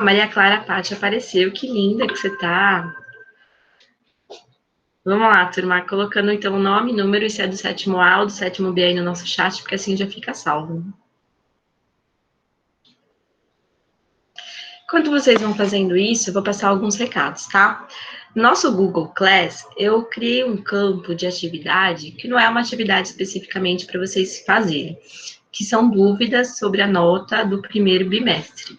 Maria Clara Patti apareceu, que linda que você tá. Vamos lá, turma, colocando então o nome, número, e se é do 7º A ou do 7º B aí no nosso chat, porque assim já fica salvo. Enquanto vocês vão fazendo isso, eu vou passar alguns recados, tá? Nosso Google Class, eu criei um campo de atividade que não é uma atividade especificamente para vocês fazerem, que são dúvidas sobre a nota do primeiro bimestre.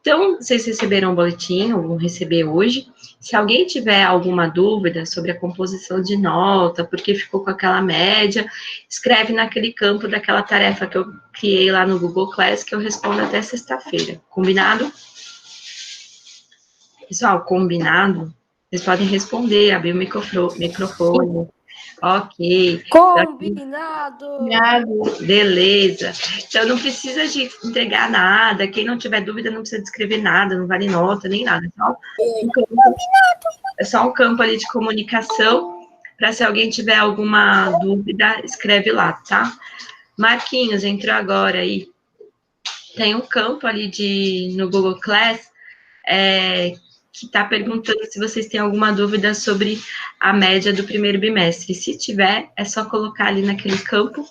Então, vocês receberam um boletim, ou vão receber hoje. Se alguém tiver alguma dúvida sobre a composição de nota, porque ficou com aquela média, escreve naquele campo daquela tarefa que eu criei lá no Google Class, que eu respondo até sexta-feira. Combinado? Pessoal, combinado? Vocês podem responder, abrir o microfone. Ok. Combinado! Beleza. Então, não precisa de entregar nada. Quem não tiver dúvida, não precisa de escrever nada, não vale nota, nem nada. É só um campo ali de comunicação, para se alguém tiver alguma dúvida, escreve lá, tá? Marquinhos, entrou agora aí. Tem um campo ali no Google Class, que está perguntando se vocês têm alguma dúvida sobre a média do primeiro bimestre. Se tiver, é só colocar ali naquele campo,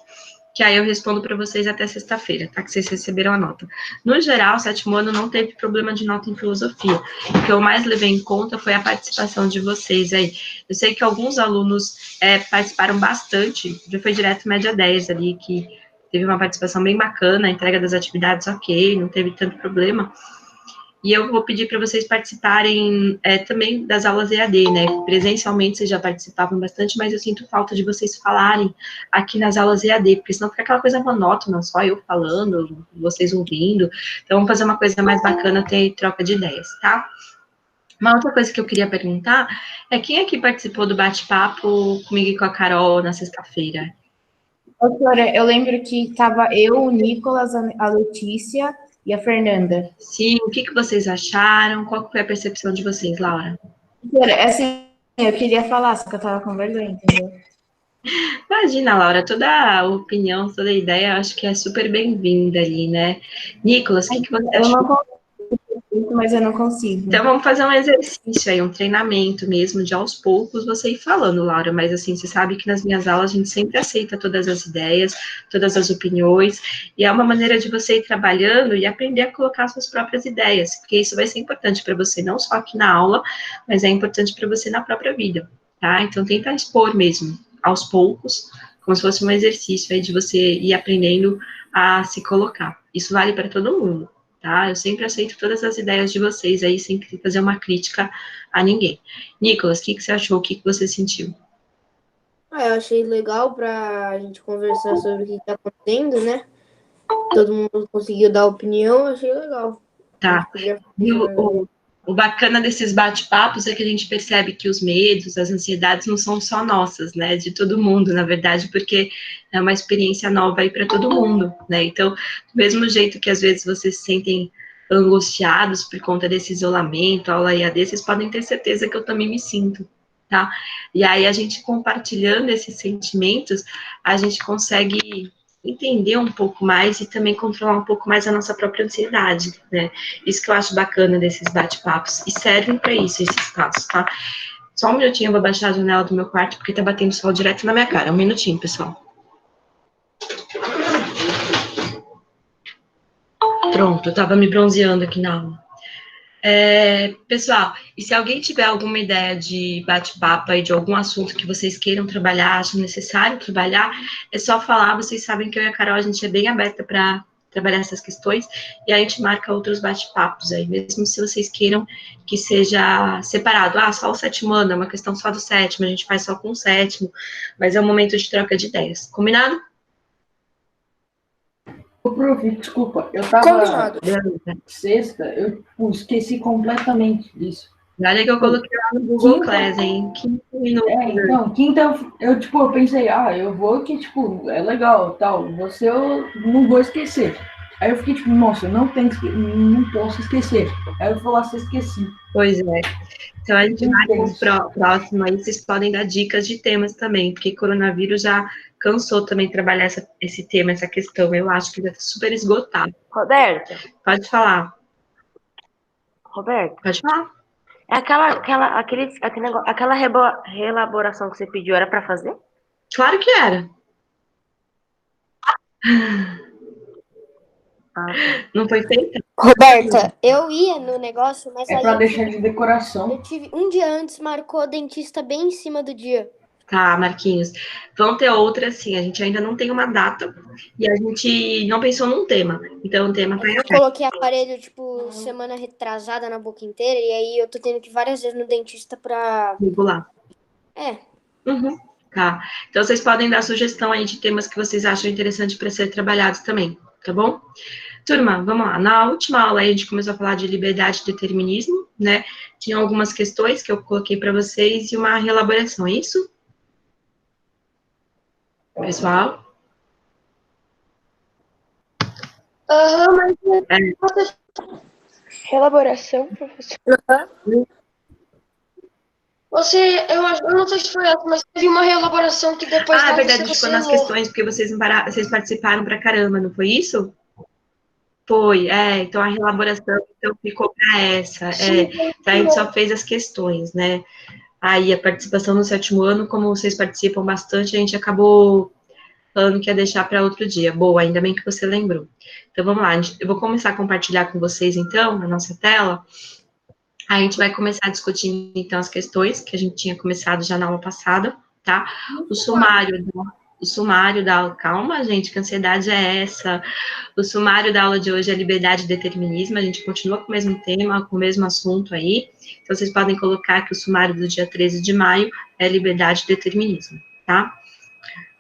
que aí eu respondo para vocês até sexta-feira, tá? Que vocês receberam a nota. No geral, o 7º ano não teve problema de nota em filosofia. O que eu mais levei em conta foi a participação de vocês aí. Eu sei que alguns alunos participaram bastante, já foi direto média 10 ali, que teve uma participação bem bacana, a entrega das atividades ok, não teve tanto problema. E eu vou pedir para vocês participarem também das aulas EAD, né? Presencialmente vocês já participavam bastante, mas eu sinto falta de vocês falarem aqui nas aulas EAD, porque senão fica aquela coisa monótona, só eu falando, vocês ouvindo. Então vamos fazer uma coisa mais bacana, ter troca de ideias, tá? Uma outra coisa que eu queria perguntar é quem aqui participou do bate-papo comigo e com a Carol na sexta-feira? Doutora, eu lembro que estava eu, o Nicolas, a Letícia e a Fernanda. Sim, o que vocês acharam? Qual foi a percepção de vocês, Laura? Doutora, assim, eu queria falar, só que eu estava com vergonha, entendeu? Imagina, Laura, toda a opinião, toda a ideia, eu acho que é super bem-vinda ali, né? Nicolas, o que você achou? Eu não consigo, mas eu não consigo. Então, vamos fazer um exercício aí, um treinamento mesmo, de aos poucos você ir falando, Laura, mas assim, você sabe que nas minhas aulas a gente sempre aceita todas as ideias, todas as opiniões, e é uma maneira de você ir trabalhando e aprender a colocar suas próprias ideias, porque isso vai ser importante para você, não só aqui na aula, mas é importante para você na própria vida, tá? Então, tenta expor mesmo, aos poucos, como se fosse um exercício aí de você ir aprendendo a se colocar. Isso vale para todo mundo, tá? Eu sempre aceito todas as ideias de vocês aí, sem fazer uma crítica a ninguém. Nicolas, o que você achou? O que você sentiu? Eu achei legal pra gente conversar sobre o que tá acontecendo, né? Todo mundo conseguiu dar opinião, achei legal. Tá. E o bacana desses bate-papos é que a gente percebe que os medos, as ansiedades não são só nossas, né? De todo mundo, na verdade, porque é uma experiência nova aí para todo mundo, né? Então, do mesmo jeito que às vezes vocês se sentem angustiados por conta desse isolamento, aula EAD, vocês podem ter certeza que eu também me sinto, tá? E aí, a gente compartilhando esses sentimentos, a gente consegue entender um pouco mais e também controlar um pouco mais a nossa própria ansiedade, né? Isso que eu acho bacana desses bate-papos. E servem para isso, esses espaços, tá? Só um minutinho, eu vou baixar a janela do meu quarto, porque tá batendo sol direto na minha cara. Um minutinho, pessoal. Pronto, eu tava me bronzeando aqui na aula. Pessoal, e se alguém tiver alguma ideia de bate-papo aí, de algum assunto que vocês queiram trabalhar, acham necessário trabalhar, é só falar. Vocês sabem que eu e a Carol, a gente é bem aberta para trabalhar essas questões, e a gente marca outros bate-papos aí, mesmo se vocês queiram que seja separado. Só o 7º ano, é uma questão só do 7º, a gente faz só com o 7º, mas é um momento de troca de ideias. Combinado? Ô, prof, desculpa, eu tava sexta, eu esqueci completamente disso. Olha que eu coloquei lá no Google Class, hein? 15 minutos. Então, quinta, eu pensei, eu vou que, é legal, tal, eu não vou esquecer. Aí eu fiquei tipo, nossa, eu não posso esquecer. Aí eu falei, esqueci. Pois é. Então, a gente vai com o próximo aí, vocês podem dar dicas de temas também, porque coronavírus já cansou também de trabalhar esse tema, essa questão. Eu acho que já está super esgotado. Roberta? Pode falar. Roberto, Pode falar. é aquela reelaboração que você pediu, era pra fazer? Claro que era. Ah, tá. Não foi feita? Roberta, eu ia no negócio, mas É aí pra deixar de decoração. eu tive um dia antes, marcou o dentista bem em cima do dia. Tá, Marquinhos. Vão ter outras, sim. A gente ainda não tem uma data e a gente não pensou num tema. Então, o tema tá em Eu aberto. coloquei aparelho, tipo, semana retrasada na boca inteira, e aí eu tô tendo que ir várias vezes no dentista pra... Regular. É, Uhum. Tá. Então, vocês podem dar sugestão aí de temas que vocês acham interessante para ser trabalhados também, tá bom? Turma, vamos lá. Na última aula, a gente começou a falar de liberdade e determinismo, né? Tinha algumas questões que eu coloquei para vocês e uma reelaboração, é isso? Pessoal? Aham, mas É. elaboração, professor. Eu não sei se foi essa, mas teve uma reelaboração que depois Ah, é não verdade, você a gente ficou nas errou. questões, porque vocês participaram pra caramba, não foi isso? Foi, então a reelaboração então, ficou para essa. Então a gente só fez as questões, né? Aí a participação no 7º ano, como vocês participam bastante, a gente acabou falando que ia deixar para outro dia. Boa, ainda bem que você lembrou. Então vamos lá, eu vou começar a compartilhar com vocês então, na nossa tela. A gente vai começar a discutir então as questões que a gente tinha começado já na aula passada, tá? O sumário da aula, calma, gente, que ansiedade é essa? O sumário da aula de hoje é liberdade e determinismo, a gente continua com o mesmo tema, com o mesmo assunto aí. Então, vocês podem colocar que o sumário do dia 13 de maio é liberdade e determinismo, tá?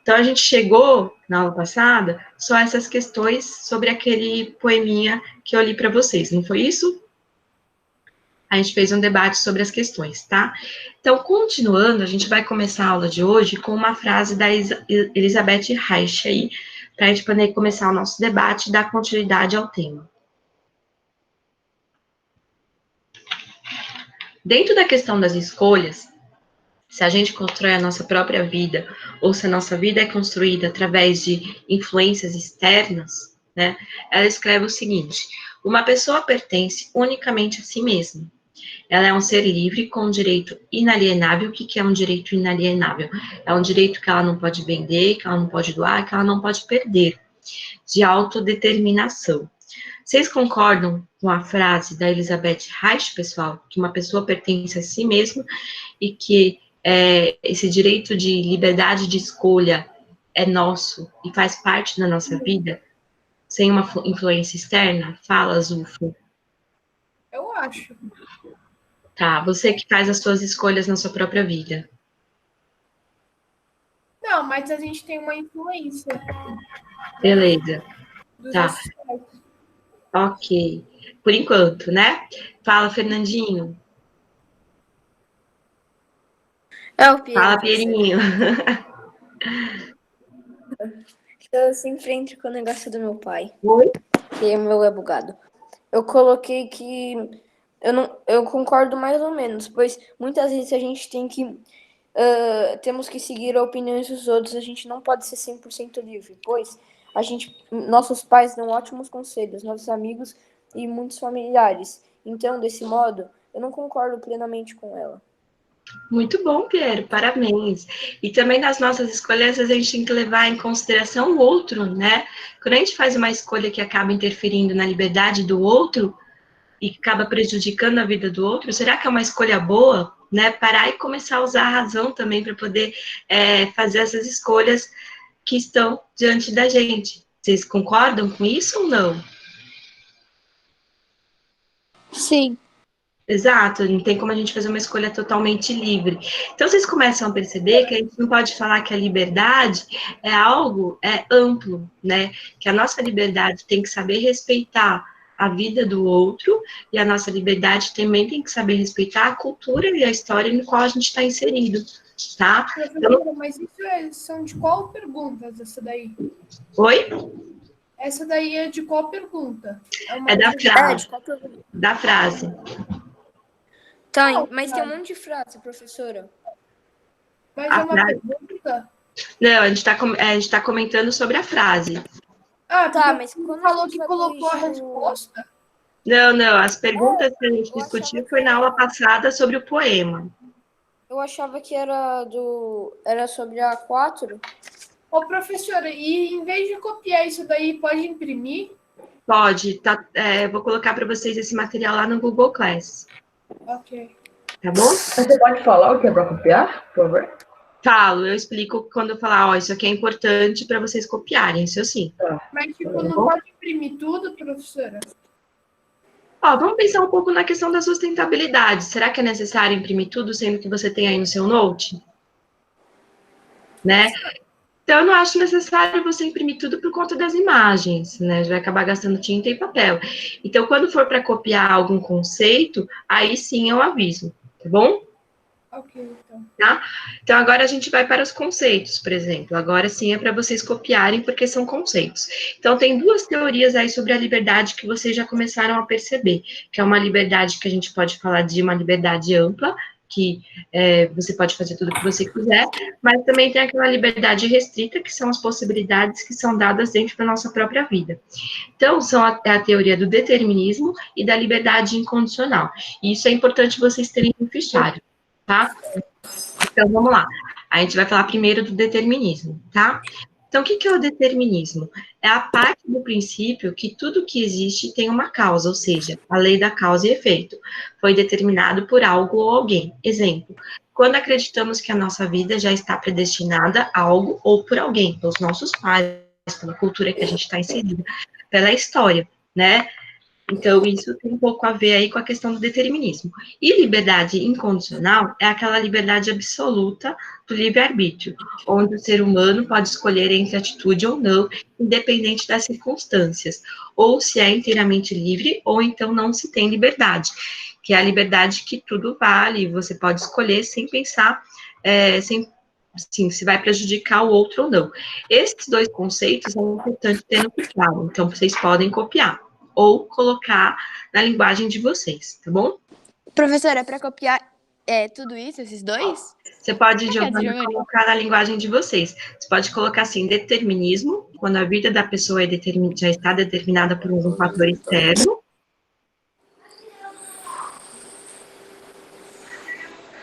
Então, a gente chegou, na aula passada, só essas questões sobre aquele poeminha que eu li para vocês, não foi isso? A gente fez um debate sobre as questões, tá? Então, continuando, a gente vai começar a aula de hoje com uma frase da Elizabeth Reich aí, para a gente poder começar o nosso debate e dar continuidade ao tema. Dentro da questão das escolhas, se a gente constrói a nossa própria vida, ou se a nossa vida é construída através de influências externas, né? Ela escreve o seguinte: uma pessoa pertence unicamente a si mesma. Ela é um ser livre com um direito inalienável. O que é um direito inalienável? É um direito que ela não pode vender, que ela não pode doar, que ela não pode perder, de autodeterminação. Vocês concordam com a frase da Elizabeth Reich, pessoal, que uma pessoa pertence a si mesma e que esse direito de liberdade de escolha é nosso e faz parte da nossa vida, sem uma influência externa? Fala, Zulfo. Eu acho. Tá, você que faz as suas escolhas na sua própria vida. Não, mas a gente tem uma influência Beleza, dos tá, nossos pais. ok. Por enquanto, né? Fala, Fernandinho. é o Piero. Fala, Pierinho. Eu sempre entro com o negócio do meu pai, Oi? que o meu é bugado. Eu coloquei que eu concordo mais ou menos, pois muitas vezes a gente tem que temos que seguir a opinião dos outros, a gente não pode ser 100% livre, pois nossos pais dão ótimos conselhos, nossos amigos e muitos familiares. Então, desse modo, eu não concordo plenamente com ela. Muito bom, Piero, parabéns. E também nas nossas escolhas, a gente tem que levar em consideração o outro, né? Quando a gente faz uma escolha que acaba interferindo na liberdade do outro e acaba prejudicando a vida do outro, será que é uma escolha boa? Né? Parar e começar a usar a razão também para poder fazer essas escolhas que estão diante da gente. Vocês concordam com isso ou não? Sim. Exato, não tem como a gente fazer uma escolha totalmente livre. Então, vocês começam a perceber que a gente não pode falar que a liberdade é algo amplo, né? Que a nossa liberdade tem que saber respeitar a vida do outro e a nossa liberdade também tem que saber respeitar a cultura e a história no qual a gente está inserido, tá? Professora, mas isso são de qual pergunta, essa daí? Oi? Essa daí é de qual pergunta? É da frase. Da frase. Tá, mas tem um monte de frase, professora. Mas A é uma frase. pergunta? Não, a gente tá comentando sobre a frase. Ah, Tá, mas mas quando falou a gente que vai colocou a corrigir resposta. Não, as perguntas que a gente eu achava discutiu que foi na era- aula passada sobre o poema. Eu achava que era sobre a 4. Ô, professora, e em vez de copiar isso daí, pode imprimir? Pode, tá, vou colocar para vocês esse material lá no Google Class, Ok. tá bom? Mas você pode falar o que é para copiar, por favor? Falo, eu explico quando eu falar, ó, isso aqui é importante para vocês copiarem, isso sim. Mas, tipo, Tá não bom? pode imprimir tudo, professora? Ó, vamos pensar um pouco na questão da sustentabilidade. Será que é necessário imprimir tudo, sendo que você tem aí no seu Note? Né? Então, eu não acho necessário você imprimir tudo por conta das imagens, né? Vai acabar gastando tinta e papel. Então, quando for para copiar algum conceito, aí sim eu aviso, tá bom? Ok, então. Tá? Então, agora a gente vai para os conceitos, por exemplo. Agora sim é para vocês copiarem, porque são conceitos. Então, tem duas teorias aí sobre a liberdade que vocês já começaram a perceber, que é uma liberdade que a gente pode falar de uma liberdade ampla, que você pode fazer tudo o que você quiser, mas também tem aquela liberdade restrita, que são as possibilidades que são dadas dentro da nossa própria vida. Então, é a teoria do determinismo e da liberdade incondicional. E isso é importante vocês terem no fichário, tá? Então, vamos lá. A gente vai falar primeiro do determinismo, tá? Então, o que é o determinismo? É a parte do princípio que tudo que existe tem uma causa, ou seja, a lei da causa e efeito. Foi determinado por algo ou alguém. Exemplo, quando acreditamos que a nossa vida já está predestinada a algo ou por alguém, pelos nossos pais, pela cultura que a gente está inserida, pela história, né? Então, isso tem um pouco a ver aí com a questão do determinismo. E liberdade incondicional é aquela liberdade absoluta do livre-arbítrio, onde o ser humano pode escolher entre atitude ou não, independente das circunstâncias, ou se é inteiramente livre, ou então não se tem liberdade, que é a liberdade que tudo vale, você pode escolher sem pensar, se vai prejudicar o outro ou não. Esses dois conceitos são importantes ter no claro, então vocês podem copiar ou colocar na linguagem de vocês, tá bom? Professora, para copiar tudo isso, esses dois? Você pode, Obrigada, Giovana, Giovanni. colocar na linguagem de vocês. Você pode colocar assim, determinismo, quando a vida da pessoa já está determinada por um fator externo.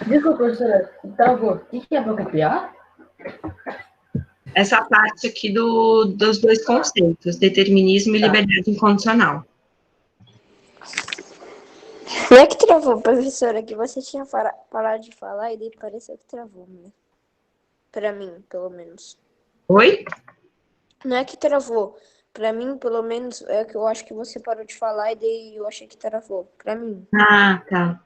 Desculpa, professora, travou. O que é para copiar? Essa parte aqui dos dois conceitos, determinismo e liberdade incondicional. Não é que travou, professora, que você tinha parado de falar e daí pareceu que travou, né? Pra mim, pelo menos. Oi? Não é que travou. Pra mim, pelo menos, é que eu acho que você parou de falar e daí eu achei que travou. Pra mim. Ah, tá.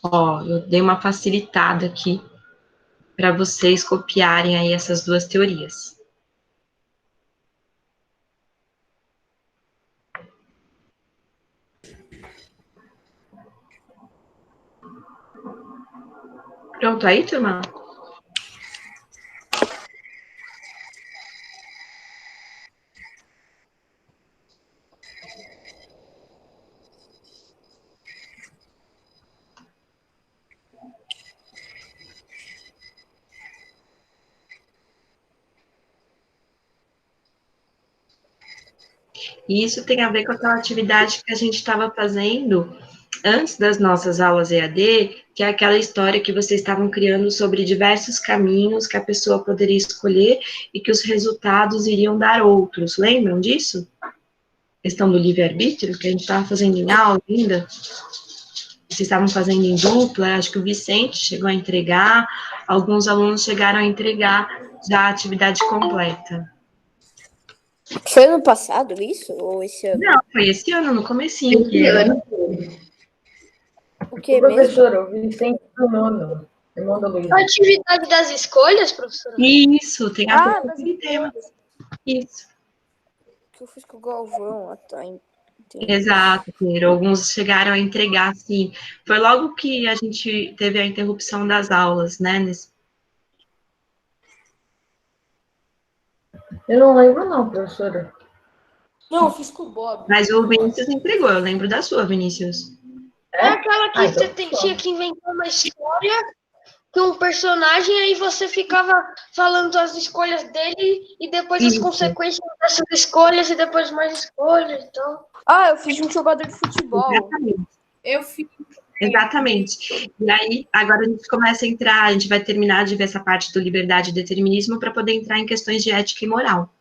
Ó, eu dei uma facilitada aqui para vocês copiarem aí essas duas teorias. Pronto aí, turma? E isso tem a ver com aquela atividade que a gente estava fazendo antes das nossas aulas EAD, que é aquela história que vocês estavam criando sobre diversos caminhos que a pessoa poderia escolher e que os resultados iriam dar outros. Lembram disso? Questão do livre-arbítrio, que a gente estava fazendo em aula ainda. Vocês estavam fazendo em dupla, acho que o Vicente chegou a entregar, alguns alunos chegaram a entregar já a atividade completa. Foi ano passado isso? Ou esse ano? Não, foi esse ano, no comecinho. O que mesmo? Professor, o Vicente do nono. Irmão da Luísa. A atividade das escolhas, professora? Isso, tem a ver Ah, com das aquele tema. escolhas. Isso. Que eu fiz com o Galvão. Tá, entendi. Exato, Pedro. Alguns chegaram a entregar, assim. Foi logo que a gente teve a interrupção das aulas, né? Eu não lembro não, professora. Não, eu fiz com o Bob. Mas o Vinícius entregou, eu lembro da sua, Vinícius. É aquela que Ah, então você tinha que inventar uma história que um personagem, aí você ficava falando as escolhas dele e depois as Isso. consequências dessas escolhas e depois mais escolhas, então. Ah, eu fiz de um jogador de futebol. Exatamente. Eu fiz. Exatamente. E aí, agora a gente começa a entrar, a gente vai terminar de ver essa parte do liberdade e determinismo para poder entrar em questões de ética e moral.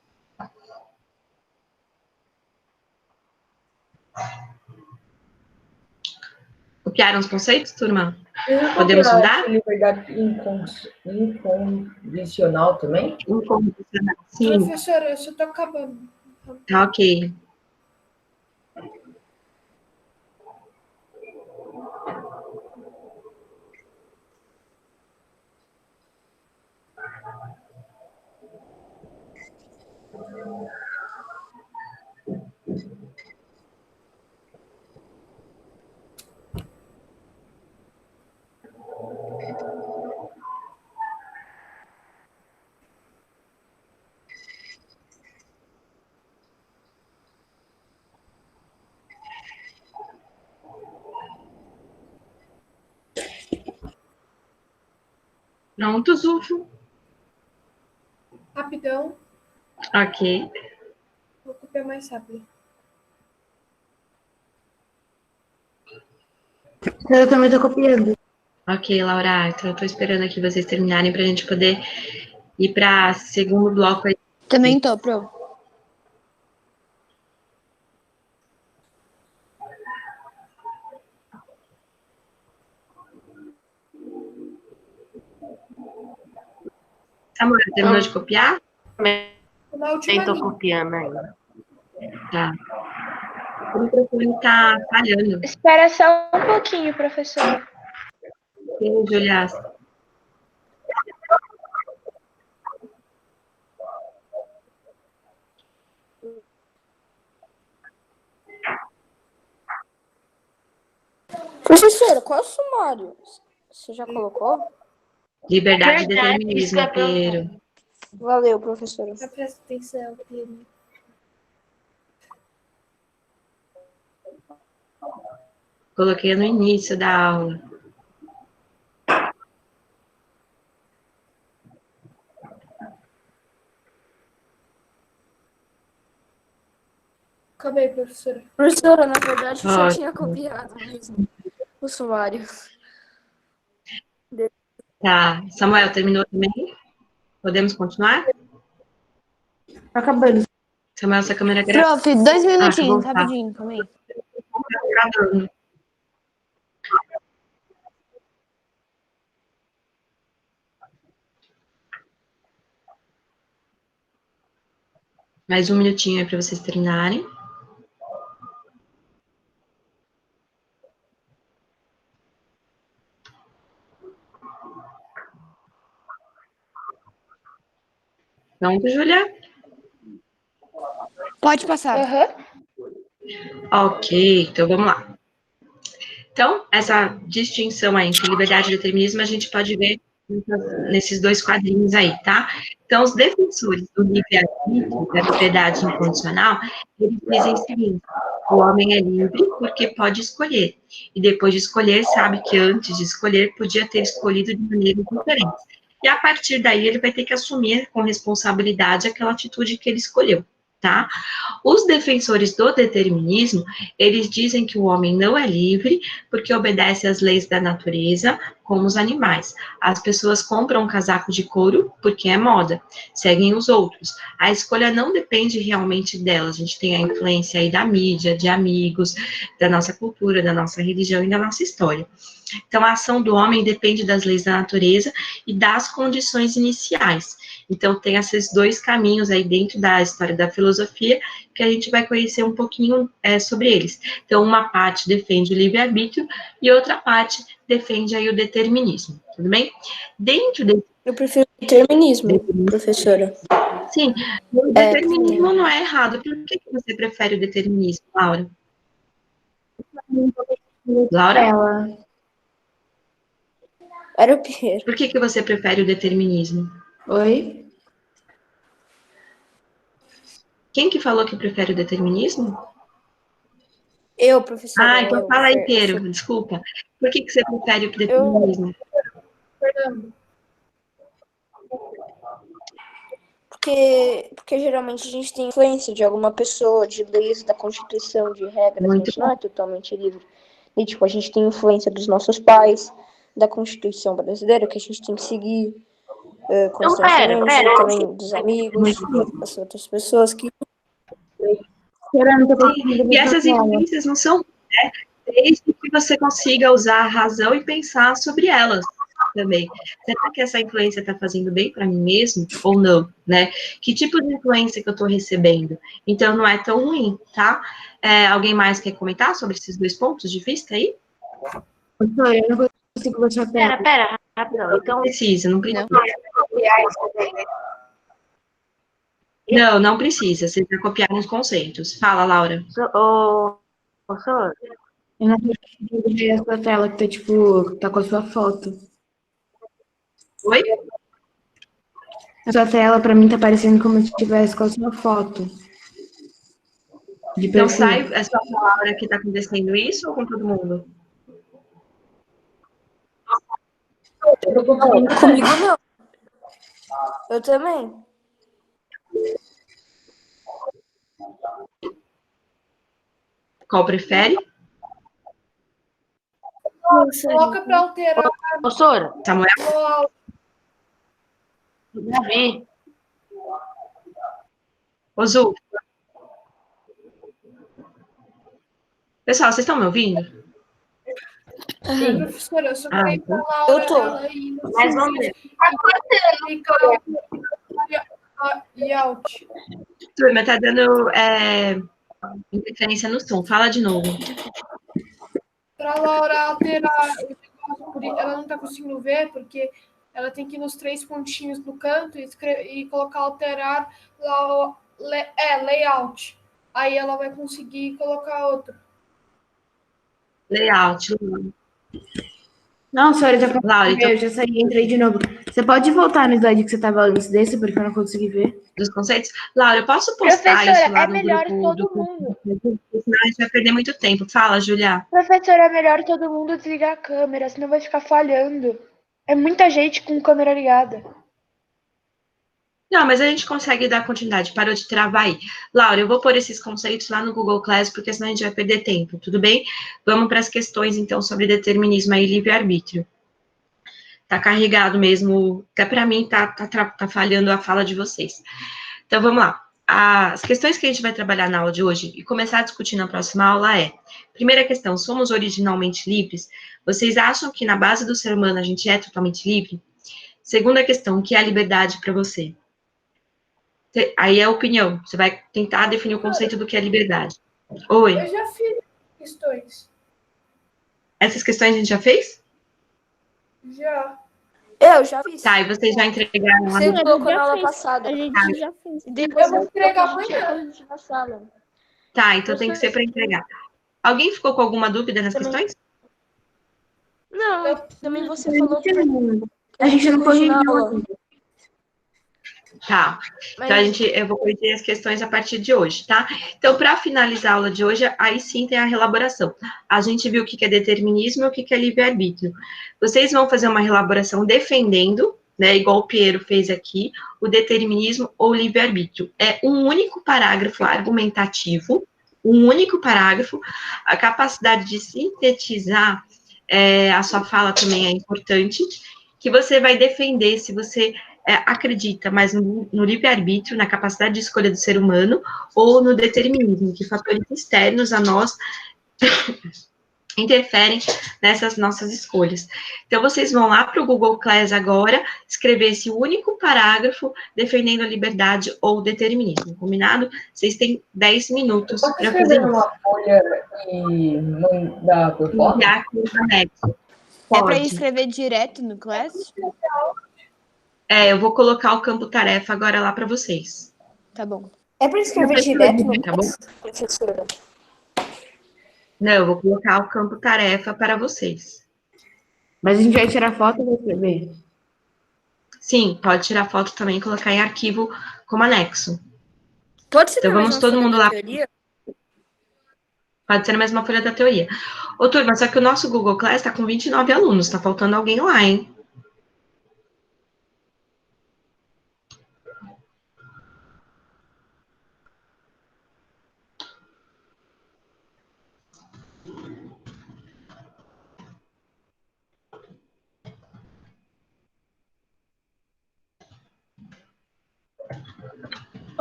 Copiaram os conceitos, turma? Podemos mudar? Liberdade incondicional também? Incondicional. Sim, Professora, eu só tô acabando. tá ok. Pronto, Zufo? Rapidão, Ok. vou copiar mais rápido. Eu também tô copiando. Ok, Laura, então eu tô esperando aqui vocês terminarem para a gente poder ir para segundo bloco aí. Também tô, Pro. Samuel, terminou de copiar? Na última Nem tô linha. copiando ainda. Tá. O microfone tá falhando. Espera só um pouquinho, professor. Sim, Julia. Professora, qual é o sumário? Você já colocou? Liberdade e Verdade, determinismo, isso é pra- Pedro. Valeu, professora. Já presta atenção, Pedro. Coloquei no início da aula. Calma aí, professora. Professora, na verdade, eu já Ótimo. tinha copiado mesmo o sumário. Tá. Samuel, terminou também? Podemos continuar? Tá acabando. Samuel, sua câmera grava. Prof, 2 minutinhos, voltar. rapidinho, calma aí. Gravando. Mais um minutinho aí para vocês terminarem. Pronto, Julia? Pode passar. Ok, então vamos lá. Então, essa distinção aí entre liberdade e determinismo a gente pode ver nesses dois quadrinhos aí, tá? Então, os defensores do livre-arbítrio, da liberdade incondicional, eles dizem o seguinte: o homem é livre porque pode escolher, e depois de escolher, sabe que antes de escolher podia ter escolhido de maneiras diferentes. E a partir daí ele vai ter que assumir com responsabilidade aquela atitude que ele escolheu, tá? Os defensores do determinismo, eles dizem que o homem não é livre porque obedece às leis da natureza, como os animais. As pessoas compram um casaco de couro porque é moda, seguem os outros. A escolha não depende realmente delas. A gente tem a influência aí da mídia, de amigos, da nossa cultura, da nossa religião e da nossa história. Então, a ação do homem depende das leis da natureza e das condições iniciais. Então, tem esses dois caminhos aí dentro da história da filosofia que a gente vai conhecer um pouquinho sobre eles. Então, uma parte defende o livre-arbítrio e outra parte defende aí o determinismo, tudo bem? Dentro desse... Eu prefiro determinismo, professora. Sim, o determinismo não é errado. Por que você prefere o determinismo, Laura? Laura? Ela. Era o Pierre. Por que você prefere o determinismo? Oi? Quem que falou que prefere o determinismo? Eu, professora. Ah, então fala inteiro, desculpa. Por que você prefere o determinismo? Porque geralmente a gente tem influência de alguma pessoa, de leis da Constituição, de regras, a Muito gente não é totalmente livre. E, tipo, a gente tem influência dos nossos pais, da Constituição brasileira, que a gente tem que seguir Então, pera. constantemente, também dos amigos, das outras pessoas que... Eu não tô conseguindo E ver essas sua tela. influências não são, né, desde que você consiga usar a razão e pensar sobre elas também. Será que essa influência está fazendo bem para mim mesmo ou não, né? Que tipo de influência que eu estou recebendo? Então, não é tão ruim, tá? Alguém mais quer comentar sobre esses dois pontos de vista aí? Professora, eu não consigo ver sua tela. Pera, rapidão. Então, Não precisa. Não. Não precisa. Você vai copiar nos conceitos. Fala, Laura. professor, Eu não consigo ver a sua tela, que tá, tipo, tá com a sua foto. Oi? A sua tela, pra mim, tá parecendo como se tivesse com a sua foto. De Então, perfil. sai, é só com a Laura que está acontecendo isso ou com todo mundo? Comigo não. Eu também. Qual prefere? Coloca para alterar professora, Samuel? o áudio. Davi. Ô, Zu. Pessoal, vocês estão me ouvindo? Professora, eu só falei então. para a Laura Eu tô. ela ir no Mas vamos ver. layout. Turma, tá dando interferência no som. Fala de novo. Para a Laura alterar o negócio, ela não está conseguindo ver, porque ela tem que ir nos 3 pontinhos no canto e colocar alterar layout. Aí ela vai conseguir colocar outro. Layout. Não, senhora, já consegui Laura, ver, então, eu já saí e entrei de novo. Você pode voltar no slide que você estava antes desse, porque eu não consegui ver. dos conceitos. Laura, eu posso postar Professora, isso lá é no melhor grupo todo mundo. Senão a gente vai perder muito tempo. Fala, Julia. Professora, é melhor todo mundo desligar a câmera, senão vai ficar falhando. É muita gente com câmera ligada. Não, mas a gente consegue dar continuidade. Parou de travar aí. Laura, eu vou pôr esses conceitos lá no Google Class, porque senão a gente vai perder tempo, tudo bem? Vamos para as questões, então, sobre determinismo e livre-arbítrio. Tá carregado mesmo, até para mim tá falhando a fala de vocês. Então, vamos lá. As questões que a gente vai trabalhar na aula de hoje e começar a discutir na próxima aula é: primeira questão, somos originalmente livres? Vocês acham que na base do ser humano a gente é totalmente livre? Segunda questão, o que é a liberdade para você? Aí é a opinião, você vai tentar definir o conceito do que é liberdade. Oi. Eu já fiz questões. Essas questões a gente já fez? Já. Eu já fiz. Tá, e vocês já entregaram lá Você no... colocou na aula passada. A gente já fez. Eu vou entregar amanhã. Na sala. Tá, então tem que ser para entregar. Alguém ficou com alguma dúvida nas questões? Não, também você falou que A gente não corrigiu. Tá. Então, eu vou corrigir as questões a partir de hoje, tá? Então, para finalizar a aula de hoje, aí sim tem a reelaboração. A gente viu o que é determinismo e o que é livre-arbítrio. Vocês vão fazer uma reelaboração defendendo, né, igual o Piero fez aqui, o determinismo ou livre-arbítrio. É um único parágrafo argumentativo, um único parágrafo, a capacidade de sintetizar a sua fala também é importante, que você vai defender se você acredita mais no livre-arbítrio, na capacidade de escolha do ser humano, ou no determinismo, que fatores externos a nós interferem nessas nossas escolhas. Então, vocês vão lá para o Google Class agora, escrever esse único parágrafo defendendo a liberdade ou o determinismo, combinado? Vocês têm 10 minutos para fazer isso. Uma folha e mandar por foto? Enviar aqui no anexo. É para Pode. escrever direto no Class? Eu vou colocar o campo tarefa agora lá para vocês. Tá bom. É para escrever direto no Tá bom? professora. Não, eu vou colocar o campo tarefa para vocês. Mas a gente vai tirar foto e vai escrever. Sim, pode tirar foto também e colocar em arquivo como anexo. Pode ser Então, na vamos mesma todo folha mundo da lá. teoria? Pode ser na mesma folha da teoria. Ô, turma, só que o nosso Google Class está com 29 alunos, tá faltando alguém lá, hein?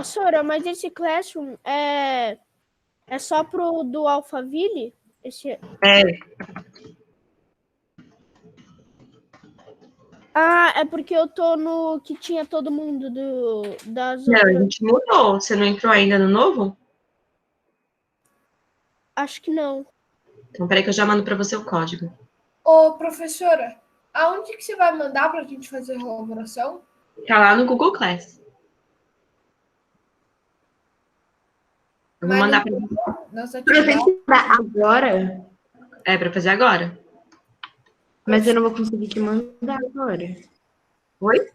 Professora, mas esse Classroom é só pro do Alphaville? É, Ah, é porque eu tô no que tinha todo mundo das não, a outras. gente mudou. Você não entrou ainda no novo? Acho que não. Então, peraí que eu já mando para você o código. Ô, professora, aonde que você vai mandar pra gente fazer a elaboração? Tá lá no Google Class. Eu vou mandar para você. Nas atividades. Professora, agora? É para fazer agora. Mas eu não vou conseguir te mandar agora. Oi?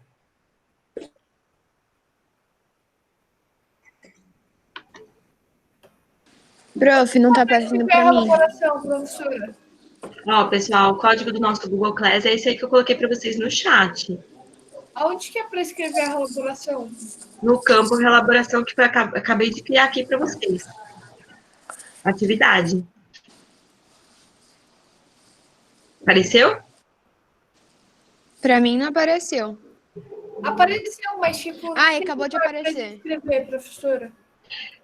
Prof, não tá aparecendo Qual é a pra mim. elaboração, professora? Ó, pessoal, o código do nosso Google Class é esse aí que eu coloquei para vocês no chat. Aonde que é para escrever a elaboração? No campo Relaboração que eu acabei de criar aqui para vocês. Atividade. Apareceu? Pra mim não apareceu. Apareceu, mas tipo... Ah, acabou de aparecer. Escrever, professora.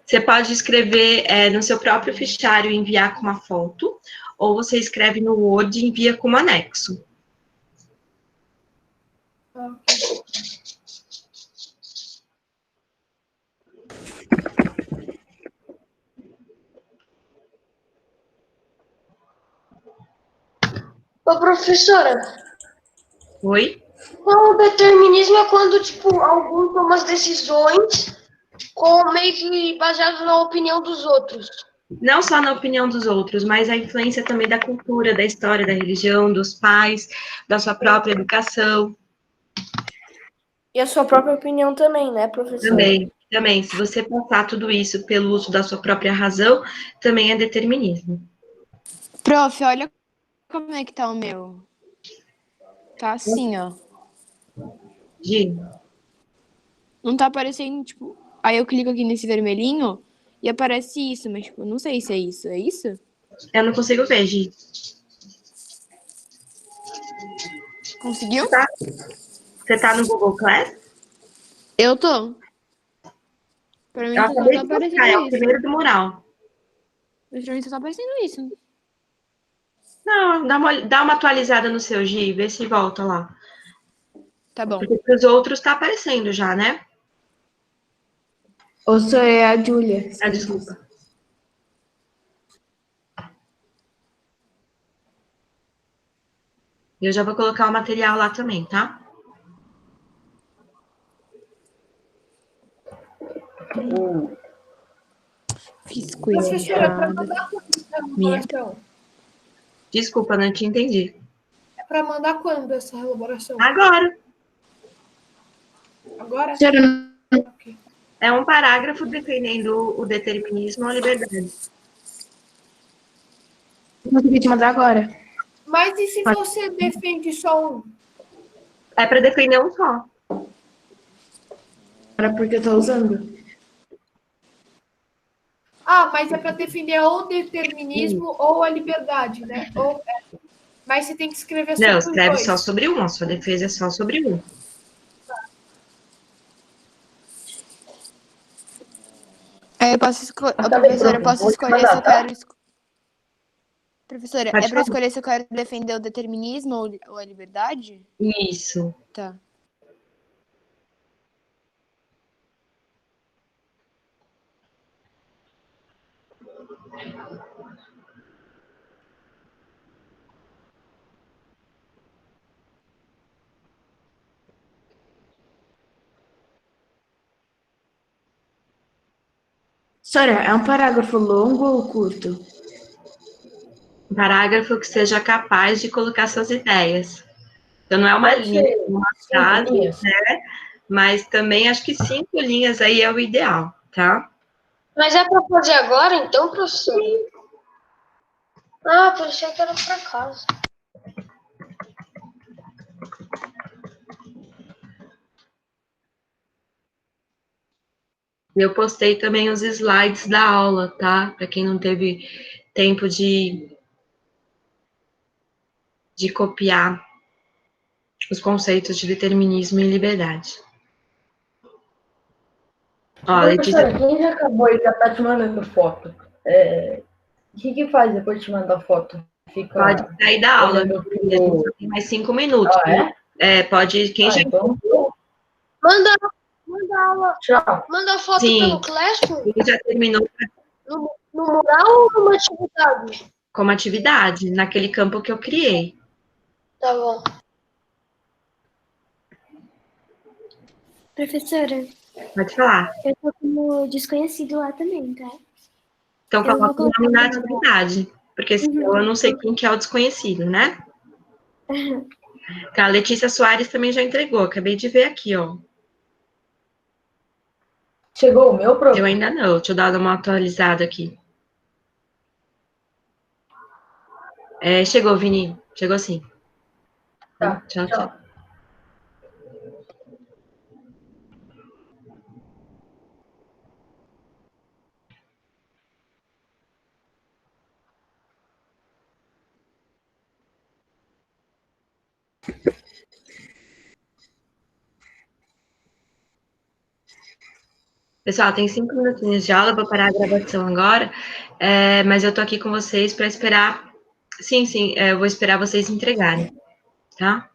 Você pode escrever no seu próprio fichário e enviar com uma foto, ou você escreve no Word e envia como anexo. Ô, professora, Oi? o determinismo é quando, tipo, alguém toma as decisões meio que baseado na opinião dos outros. Não só na opinião dos outros, mas a influência também da cultura, da história, da religião, dos pais, da sua própria educação. E a sua própria opinião também, né, professora? Também. Se você passar tudo isso pelo uso da sua própria razão, também é determinismo. Prof, olha como é que tá o meu. Tá assim, ó. Gi, Não tá aparecendo, tipo... Aí eu clico aqui nesse vermelhinho e aparece isso, mas, tipo, não sei se é isso. É isso? eu não consigo ver, Gi. Conseguiu? Você tá no Google Class? Eu tô. Pra mim Eu só acabei tá de postar, aparecendo é o isso. primeiro do mural. Mas pra mim só tá aparecendo isso. Não, dá uma atualizada no seu Gi, vê se volta lá. Tá bom. Porque para os outros tá aparecendo já, né? Ou sou eu a Júlia? Ah, desculpa. Eu já vou colocar o material lá também, tá? Fiz coisa Professora, para errada. mandar quando essa elaboração? Desculpa, não te entendi. É para mandar quando essa elaboração? Agora. Agora? Senhora, Ok. É um parágrafo defendendo o determinismo ou a liberdade. não consegui te mandar agora. Mas e se você defende só um? É para defender um só. Era porque eu tô usando. Ah, mas é para defender ou o determinismo ou a liberdade, né? Mas você tem que escrever Não, sobre os escreve dois. só sobre um. A sua defesa é só sobre um. Aí eu posso escolher. Professora, eu posso escolher se eu quero. Professora, Pode é pra falar. escolher se eu quero defender o determinismo ou a liberdade? Isso. Tá. Sora, é um parágrafo longo ou curto? Um parágrafo que seja capaz de colocar suas ideias. Então, não é uma Pode linha, ser uma 5 frase, linhas. né? Mas também acho que 5 linhas aí é o ideal, tá? Mas é para fazer agora, então, professor? Ah, parecia que era para casa. Eu postei também os slides da aula, tá? Para quem não teve tempo de copiar os conceitos de determinismo e liberdade. Ó, a Letícia, Professora, quem já acabou e já tá te mandando foto, o que faz depois de te mandar foto? Fica pode sair da aula, olhando porque a gente pro... só tem mais 5 minutos. Ah, é? Pode, quem já Então, Manda tchau. foto Sim. pelo Classroom, quem já terminou no mural ou numa atividade? como atividade, naquele campo que eu criei. Tá bom. Professora, Pode falar. eu tô como desconhecido lá também, tá? Então, Eu vou coloca o colocar nome na no mural. atividade, porque senão eu não sei quem que é o desconhecido, né? A Letícia Soares também já entregou, acabei de ver aqui, ó. Chegou o meu, prof? Eu ainda não, deixa eu dar uma atualizada aqui. Chegou, Vini, chegou sim. Tá, Tchau, tchau. tchau. Pessoal, tem 5 minutinhos de aula, vou parar a gravação agora, mas eu tô aqui com vocês para esperar. Sim, eu vou esperar vocês entregarem, tá?